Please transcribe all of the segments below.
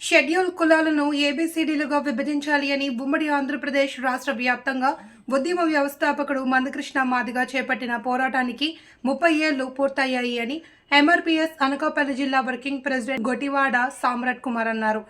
Schedule కులాలను ఏబీసీడీలుగా విభజించాలి అని ఉమ్మడి ఆంధ్రప్రదేశ్ రాష్ట్ర వ్యాప్తంగా ఉద్యమ వ్యవస్థాపకుడు మందకృష్ణ మాదిగ చేపట్టిన పోరాటానికి 30 ఏళ్లు పూర్తయ్యాయి అని ఎంఆర్పీఎస్ అనకాపల్లి జిల్లా వర్కింగ్ ప్రెసిడెంట్ గొటివాడ సామ్రాట్ కుమార్ అన్నారు.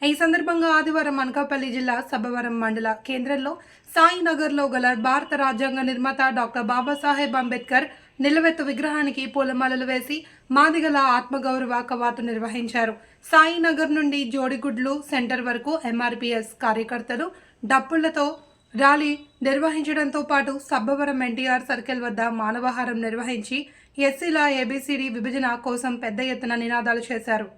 ఈ సందర్భంగా ఆదివారం అనకాపల్లి జిల్లా సబ్బవరం మండల కేంద్రంలో సాయినగర్లో గల భారత రాజ్యాంగ నిర్మాత డాక్టర్ బాబాసాహెబ్ అంబేద్కర్ నిలువెత్తు విగ్రహానికి పూలమాలలు వేసి మాదిగల ఆత్మగౌరవ కవాతు నిర్వహించారు. సాయినగర్ నుండి జోడిగుడ్లు సెంటర్ వరకు ఎంఆర్పీఎస్ కార్యకర్తలు డప్పులతో ర్యాలీ నిర్వహించడంతో పాటు సబ్బవరం ఎన్టీఆర్ సర్కిల్ వద్ద మానవహారం నిర్వహించి ఎస్సీల ఏబీసీడీ విభజన కోసం పెద్ద ఎత్తున నినాదాలు చేశారు.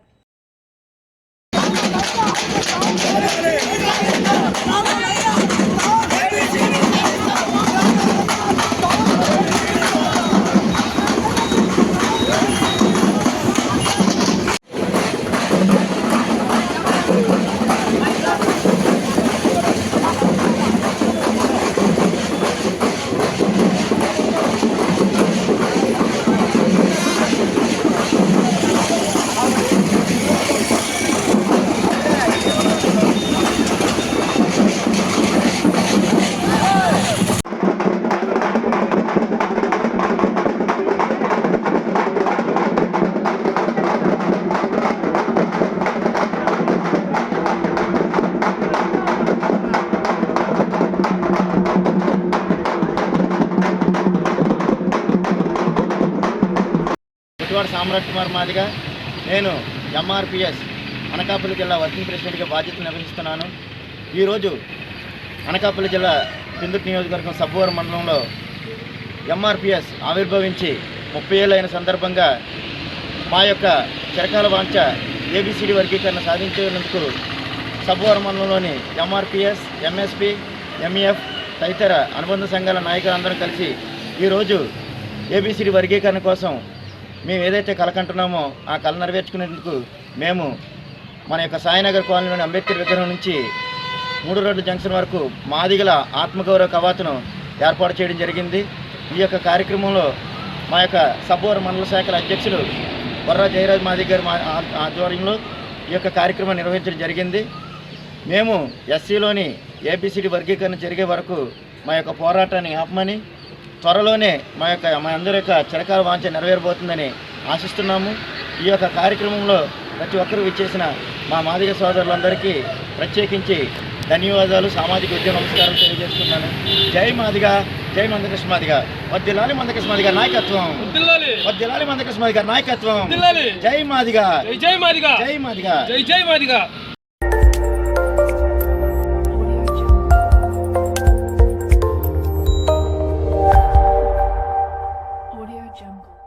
సామ్రాట్ కుమార్ మాదిగ. నేను ఎంఆర్పిఎస్ అనకాపల్లి జిల్లా వర్కింగ్ ప్రెసిడెంట్గా బాధ్యతలు నిర్వహిస్తున్నాను. ఈరోజు అనకాపల్లి జిల్లా పిందుర్తి నియోజకవర్గం సబ్బవరం మండలంలో ఎంఆర్పిఎస్ ఆవిర్భవించి 30 ఏళ్ళు అయిన సందర్భంగా మా యొక్క చిరకాల వాంఛ ఏబిసిడి వర్గీకరణ సాధించేందుకు సబ్బవరం మండలంలోని ఎంఆర్పిఎస్, ఎంఎస్పి, ఎంఈఎఫ్ తదితర అనుబంధ సంఘాల నాయకులందరం కలిసి ఈరోజు ఏబిసిడి వర్గీకరణ కోసం మేము ఏదైతే కలకంటున్నామో ఆ కళ నెరవేర్చుకునేందుకు మేము మన యొక్క సాయినగర్ కాలనీలోని అంబేద్కర్ విగ్రహం నుంచి 3 రోడ్ల జంక్షన్ వరకు మాదిగల ఆత్మగౌరవ కవాతును ఏర్పాటు చేయడం జరిగింది. ఈ యొక్క కార్యక్రమంలో మా యొక్క సబ్బవరం మండల శాఖల అధ్యక్షులు బొర్రా జయరాజ్ మాదిగ గారి ఆధ్వర్యంలో ఈ యొక్క కార్యక్రమం నిర్వహించడం జరిగింది. మేము ఎస్సీలోని ఏబిసిడి వర్గీకరణ జరిగే వరకు మా యొక్క పోరాటాన్ని ఆపమని, త్వరలోనే మా అందరి యొక్క చిరకాల వాంఛ నెరవేరబోతుందని ఆశిస్తున్నాము. ఈ యొక్క కార్యక్రమంలో ప్రతి ఒక్కరూ విచ్చేసిన మా మాదిగ సోదరులందరికీ ప్రత్యేకించి ధన్యవాదాలు, సామాజిక ఉద్యమ నమస్కారం తెలియజేస్తున్నాను. జై మాదిగ, జై మందకృష్ణ మాదిగ, వద్దిలాలి మందకృష్ణ మాదిగ నాయకత్వం, వద్దిలాలి మందకృష్ణ మాదిగ నాయకత్వం, జై మాదిగ, జై మాదిగ, జై మాదిగ, జై మాదిగ. Audio Jungle.